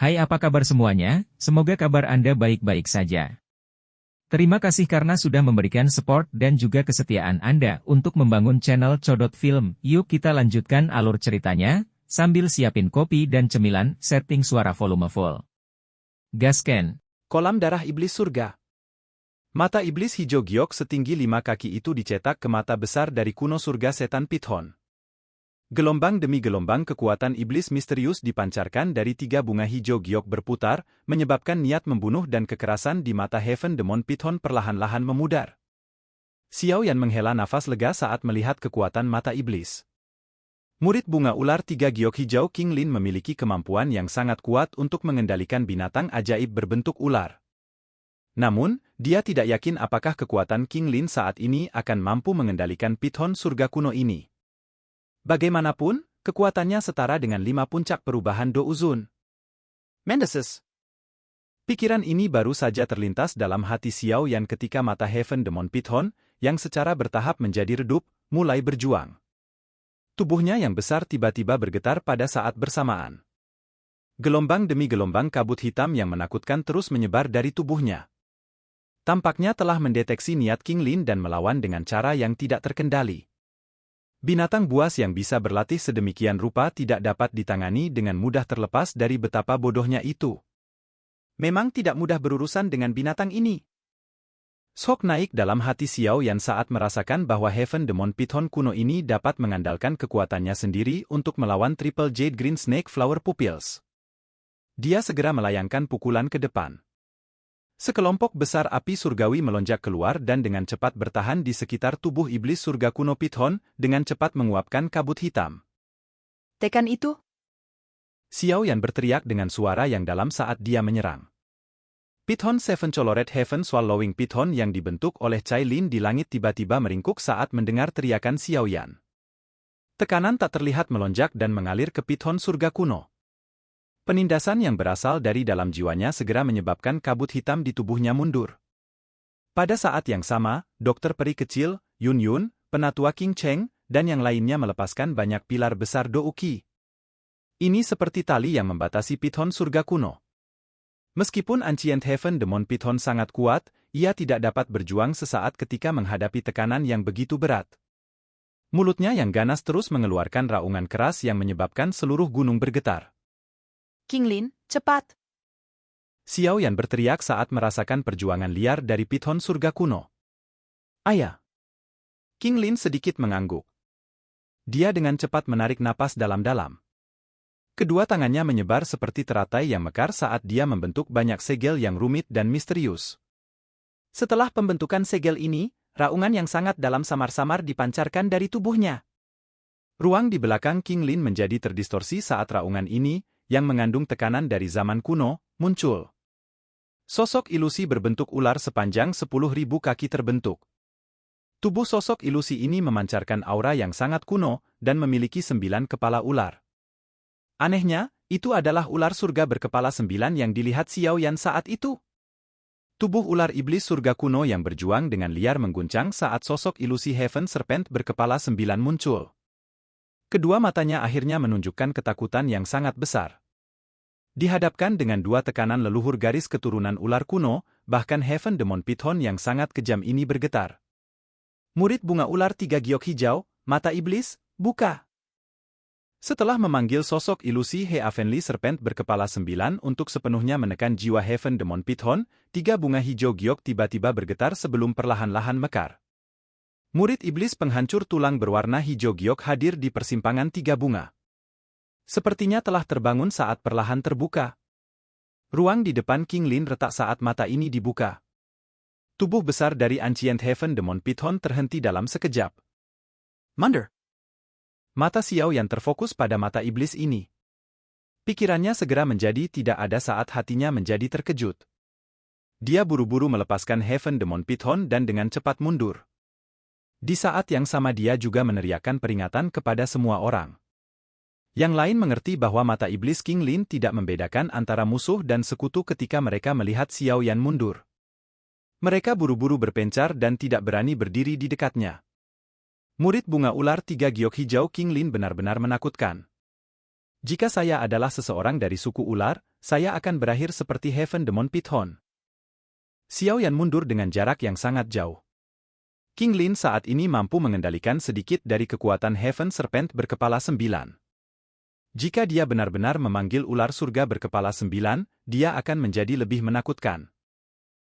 Hai, apa kabar semuanya? Semoga kabar Anda baik-baik saja. Terima kasih karena sudah memberikan support dan juga kesetiaan Anda untuk membangun channel Codot Film. Yuk kita lanjutkan alur ceritanya, sambil siapin kopi dan cemilan, setting suara volume full. Gasken. Kolam darah iblis surga. Mata iblis hijau giok setinggi 5 kaki itu dicetak ke mata besar dari kuno surga setan Python. Gelombang demi gelombang kekuatan iblis misterius dipancarkan dari 3 bunga hijau giok berputar, menyebabkan niat membunuh dan kekerasan di mata Heaven Demon Python perlahan-lahan memudar. Xiao Yan menghela nafas lega saat melihat kekuatan mata iblis. Murid bunga ular 3 giok hijau King Lin memiliki kemampuan yang sangat kuat untuk mengendalikan binatang ajaib berbentuk ular. Namun, dia tidak yakin apakah kekuatan King Lin saat ini akan mampu mengendalikan Python surga kuno ini. Bagaimanapun, kekuatannya setara dengan 5 puncak perubahan Do Uzun. Mendeses. Pikiran ini baru saja terlintas dalam hati Xiao Yan ketika mata Heaven Demon Python, yang secara bertahap menjadi redup, mulai berjuang. Tubuhnya yang besar tiba-tiba bergetar pada saat bersamaan. Gelombang demi gelombang kabut hitam yang menakutkan terus menyebar dari tubuhnya. Tampaknya telah mendeteksi niat King Lin dan melawan dengan cara yang tidak terkendali. Binatang buas yang bisa berlatih sedemikian rupa tidak dapat ditangani dengan mudah terlepas dari betapa bodohnya itu. Memang tidak mudah berurusan dengan binatang ini. Shock naik dalam hati Xiao Yan saat merasakan bahwa Heaven Demon Python kuno ini dapat mengandalkan kekuatannya sendiri untuk melawan Triple Jade Green Snake Flower Pupils. Dia segera melayangkan pukulan ke depan. Sekelompok besar api surgawi melonjak keluar dan dengan cepat bertahan di sekitar tubuh iblis surga kuno Python, dengan cepat menguapkan kabut hitam. Tekan itu? Xiao Yan berteriak dengan suara yang dalam saat dia menyerang. Python Seven Colored Heaven Swallowing Python yang dibentuk oleh Cai Lin di langit tiba-tiba meringkuk saat mendengar teriakan Xiao Yan. Tekanan tak terlihat melonjak dan mengalir ke Python surga kuno. Penindasan yang berasal dari dalam jiwanya segera menyebabkan kabut hitam di tubuhnya mundur. Pada saat yang sama, dokter peri kecil, Yun Yun, penatua King Cheng, dan yang lainnya melepaskan banyak pilar besar Do Uki. Ini seperti tali yang membatasi Python surga kuno. Meskipun Ancient Heaven Demon Python sangat kuat, ia tidak dapat berjuang sesaat ketika menghadapi tekanan yang begitu berat. Mulutnya yang ganas terus mengeluarkan raungan keras yang menyebabkan seluruh gunung bergetar. King Lin, cepat! Xiao Yan berteriak saat merasakan perjuangan liar dari Python surga kuno. Ayah! King Lin sedikit mengangguk. Dia dengan cepat menarik napas dalam-dalam. Kedua tangannya menyebar seperti teratai yang mekar saat dia membentuk banyak segel yang rumit dan misterius. Setelah pembentukan segel ini, raungan yang sangat dalam samar-samar dipancarkan dari tubuhnya. Ruang di belakang King Lin menjadi terdistorsi saat raungan ini, yang mengandung tekanan dari zaman kuno, muncul. Sosok ilusi berbentuk ular sepanjang 10.000 kaki terbentuk. Tubuh sosok ilusi ini memancarkan aura yang sangat kuno, dan memiliki 9 kepala ular. Anehnya, itu adalah ular surga berkepala 9 yang dilihat Xiao Yan saat itu. Tubuh ular iblis surga kuno yang berjuang dengan liar mengguncang saat sosok ilusi Heaven Serpent berkepala 9 muncul. Kedua matanya akhirnya menunjukkan ketakutan yang sangat besar. Dihadapkan dengan 2 tekanan leluhur garis keturunan ular kuno, bahkan Heaven Demon Python yang sangat kejam ini bergetar. Murid bunga ular 3 giok hijau, mata iblis, buka! Setelah memanggil sosok ilusi Heavenly Serpent berkepala 9 untuk sepenuhnya menekan jiwa Heaven Demon Python, 3 bunga hijau giok tiba-tiba bergetar sebelum perlahan-lahan mekar. Murid iblis penghancur tulang berwarna hijau giok hadir di persimpangan 3 bunga. Sepertinya telah terbangun saat perlahan terbuka. Ruang di depan King Lin retak saat mata ini dibuka. Tubuh besar dari Ancient Heaven Demon Python terhenti dalam sekejap. Mander! Mata Xiao Yan terfokus pada mata iblis ini. Pikirannya segera menjadi tidak ada saat hatinya menjadi terkejut. Dia buru-buru melepaskan Heaven Demon Python dan dengan cepat mundur. Di saat yang sama dia juga meneriakkan peringatan kepada semua orang. Yang lain mengerti bahwa mata iblis King Lin tidak membedakan antara musuh dan sekutu ketika mereka melihat Xiao Yan mundur. Mereka buru-buru berpencar dan tidak berani berdiri di dekatnya. Murid bunga ular 3 giok hijau King Lin benar-benar menakutkan. Jika saya adalah seseorang dari suku ular, saya akan berakhir seperti Heaven Demon Python. Xiao Yan mundur dengan jarak yang sangat jauh. King Lin saat ini mampu mengendalikan sedikit dari kekuatan Heaven Serpent berkepala 9. Jika dia benar-benar memanggil ular surga berkepala 9, dia akan menjadi lebih menakutkan.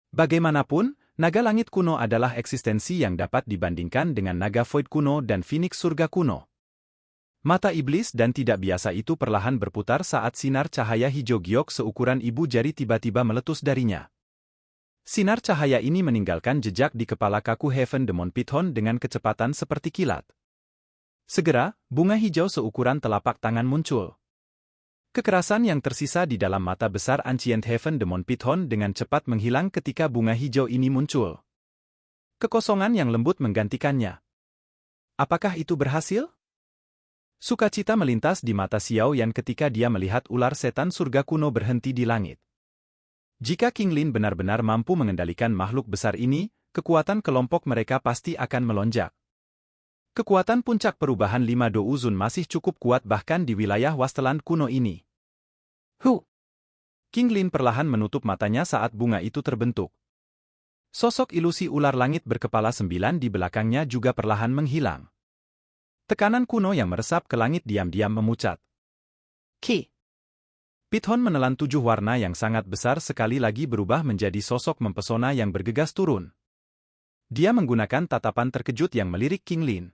Bagaimanapun, naga langit kuno adalah eksistensi yang dapat dibandingkan dengan naga void kuno dan phoenix surga kuno. Mata iblis dan tidak biasa itu perlahan berputar saat sinar cahaya hijau giok seukuran ibu jari tiba-tiba meletus darinya. Sinar cahaya ini meninggalkan jejak di kepala kaku Heaven Demon Python dengan kecepatan seperti kilat. Segera, bunga hijau seukuran telapak tangan muncul. Kekerasan yang tersisa di dalam mata besar Ancient Heaven Demon Python dengan cepat menghilang ketika bunga hijau ini muncul. Kekosongan yang lembut menggantikannya. Apakah itu berhasil? Sukacita melintas di mata Xiao Yan ketika dia melihat ular setan surga kuno berhenti di langit. Jika King Lin benar-benar mampu mengendalikan makhluk besar ini, kekuatan kelompok mereka pasti akan melonjak. Kekuatan puncak perubahan 5 Douzun masih cukup kuat bahkan di wilayah Wasteland kuno ini. King Lin perlahan menutup matanya saat bunga itu terbentuk. Sosok ilusi ular langit berkepala 9 di belakangnya juga perlahan menghilang. Tekanan kuno yang meresap ke langit diam-diam memucat. Ki. Python menelan 7 warna yang sangat besar sekali lagi berubah menjadi sosok mempesona yang bergegas turun. Dia menggunakan tatapan terkejut yang melirik King Lin.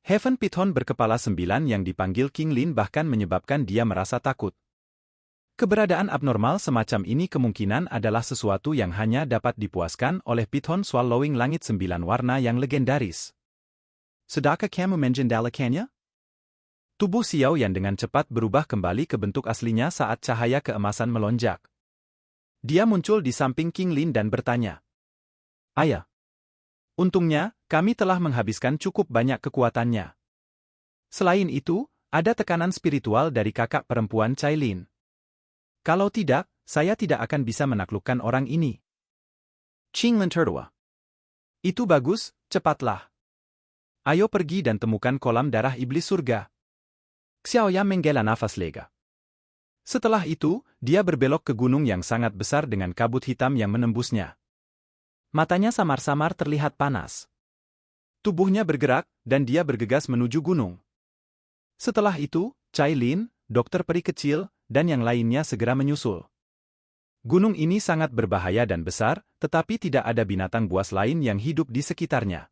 Heaven Python berkepala 9 yang dipanggil King Lin bahkan menyebabkan dia merasa takut. Keberadaan abnormal semacam ini kemungkinan adalah sesuatu yang hanya dapat dipuaskan oleh Python Swallowing Langit 9 warna yang legendaris. Sudahkah kamu mengendalikannya? Tubuh Xiao Yan dengan cepat berubah kembali ke bentuk aslinya saat cahaya keemasan melonjak. Dia muncul di samping King Lin dan bertanya, "Ayah, untungnya, kami telah menghabiskan cukup banyak kekuatannya. Selain itu, ada tekanan spiritual dari kakak perempuan Cai Lin. Kalau tidak, saya tidak akan bisa menaklukkan orang ini." Qing Lin tertawa. "Itu bagus, cepatlah. Ayo pergi dan temukan kolam darah iblis surga." Xiao Yan menghela nafas lega. Setelah itu, dia berbelok ke gunung yang sangat besar dengan kabut hitam yang menembusnya. Matanya samar-samar terlihat panas. Tubuhnya bergerak, dan dia bergegas menuju gunung. Setelah itu, Cai Lin, dokter peri kecil, dan yang lainnya segera menyusul. Gunung ini sangat berbahaya dan besar, tetapi tidak ada binatang buas lain yang hidup di sekitarnya.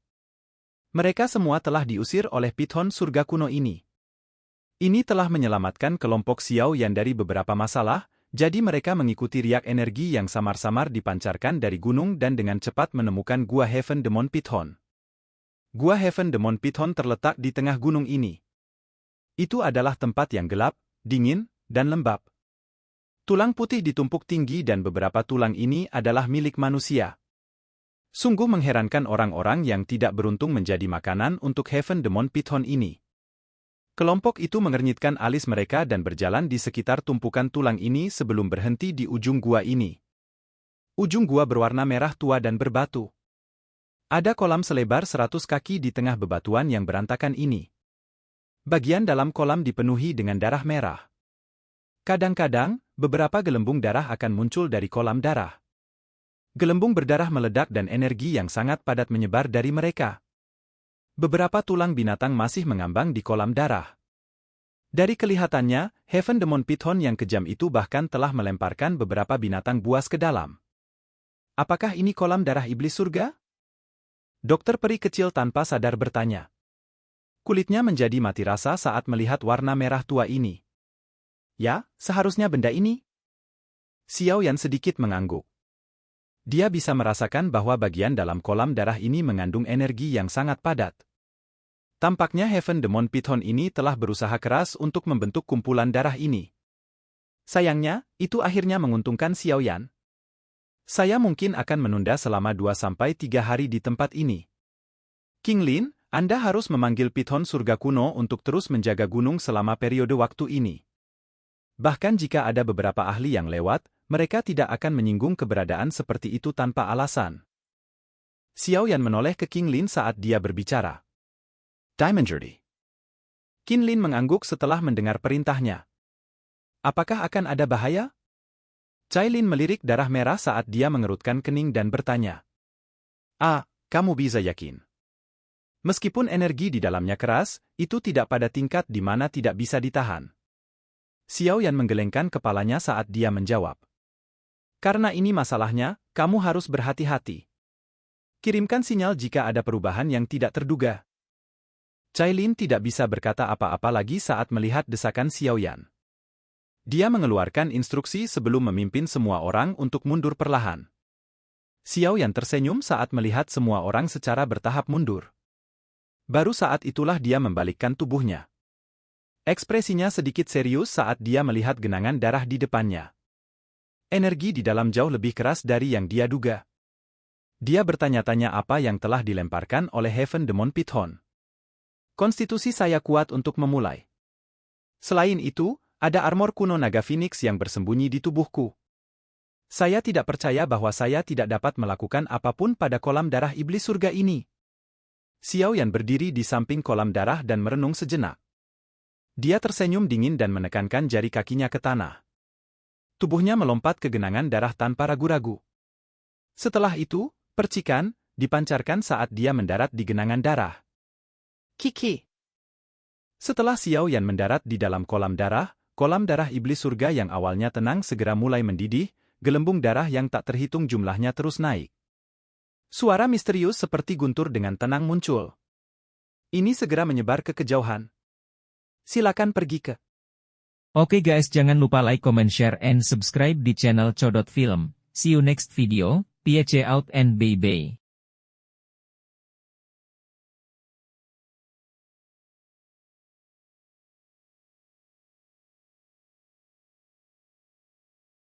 Mereka semua telah diusir oleh Python surga kuno ini. Ini telah menyelamatkan kelompok Xiao Yan dari beberapa masalah, jadi mereka mengikuti riak energi yang samar-samar dipancarkan dari gunung dan dengan cepat menemukan Gua Heaven Demon Python. Gua Heaven Demon Python terletak di tengah gunung ini. Itu adalah tempat yang gelap, dingin, dan lembab. Tulang putih ditumpuk tinggi dan beberapa tulang ini adalah milik manusia. Sungguh mengherankan orang-orang yang tidak beruntung menjadi makanan untuk Heaven Demon Python ini. Kelompok itu mengernyitkan alis mereka dan berjalan di sekitar tumpukan tulang ini sebelum berhenti di ujung gua ini. Ujung gua berwarna merah tua dan berbatu. Ada kolam selebar 100 kaki di tengah bebatuan yang berantakan ini. Bagian dalam kolam dipenuhi dengan darah merah. Kadang-kadang, beberapa gelembung darah akan muncul dari kolam darah. Gelembung berdarah meledak dan energi yang sangat padat menyebar dari mereka. Beberapa tulang binatang masih mengambang di kolam darah. Dari kelihatannya, Heaven Demon Python yang kejam itu bahkan telah melemparkan beberapa binatang buas ke dalam. Apakah ini kolam darah iblis surga? Dokter peri kecil tanpa sadar bertanya. Kulitnya menjadi mati rasa saat melihat warna merah tua ini. Ya, seharusnya benda ini. Xiao Yan sedikit mengangguk. Dia bisa merasakan bahwa bagian dalam kolam darah ini mengandung energi yang sangat padat. Tampaknya Heaven Demon Python ini telah berusaha keras untuk membentuk kumpulan darah ini. Sayangnya, itu akhirnya menguntungkan Xiao Yan. Saya mungkin akan menunda selama 2-3 hari di tempat ini. King Lin, Anda harus memanggil Python surga kuno untuk terus menjaga gunung selama periode waktu ini. Bahkan jika ada beberapa ahli yang lewat, mereka tidak akan menyinggung keberadaan seperti itu tanpa alasan. Xiao Yan menoleh ke King Lin saat dia berbicara. Diamond Journey. Qinlin mengangguk setelah mendengar perintahnya. Apakah akan ada bahaya? Cailin melirik darah merah saat dia mengerutkan kening dan bertanya. Kamu bisa yakin. Meskipun energi di dalamnya keras, itu tidak pada tingkat di mana tidak bisa ditahan. Xiao Yan menggelengkan kepalanya saat dia menjawab. Karena ini masalahnya, kamu harus berhati-hati. Kirimkan sinyal jika ada perubahan yang tidak terduga. Cailin tidak bisa berkata apa-apa lagi saat melihat desakan Xiao Yan. Dia mengeluarkan instruksi sebelum memimpin semua orang untuk mundur perlahan. Xiao Yan tersenyum saat melihat semua orang secara bertahap mundur. Baru saat itulah dia membalikkan tubuhnya. Ekspresinya sedikit serius saat dia melihat genangan darah di depannya. Energi di dalam jauh lebih keras dari yang dia duga. Dia bertanya-tanya apa yang telah dilemparkan oleh Heaven Demon Python. Konstitusi saya kuat untuk memulai. Selain itu, ada armor kuno naga Phoenix yang bersembunyi di tubuhku. Saya tidak percaya bahwa saya tidak dapat melakukan apapun pada kolam darah iblis surga ini. Xiao Yan berdiri di samping kolam darah dan merenung sejenak. Dia tersenyum dingin dan menekankan jari kakinya ke tanah. Tubuhnya melompat ke genangan darah tanpa ragu-ragu. Setelah itu, percikan dipancarkan saat dia mendarat di genangan darah. Kiki. Setelah Xiao Yan mendarat di dalam kolam darah iblis surga yang awalnya tenang segera mulai mendidih, gelembung darah yang tak terhitung jumlahnya terus naik. Suara misterius seperti guntur dengan tenang muncul. Ini segera menyebar ke kejauhan. Silakan pergi ke. Oke guys, jangan lupa like, comment, share, and subscribe di channel Codot Film. See you next video, peace out and bye-bye.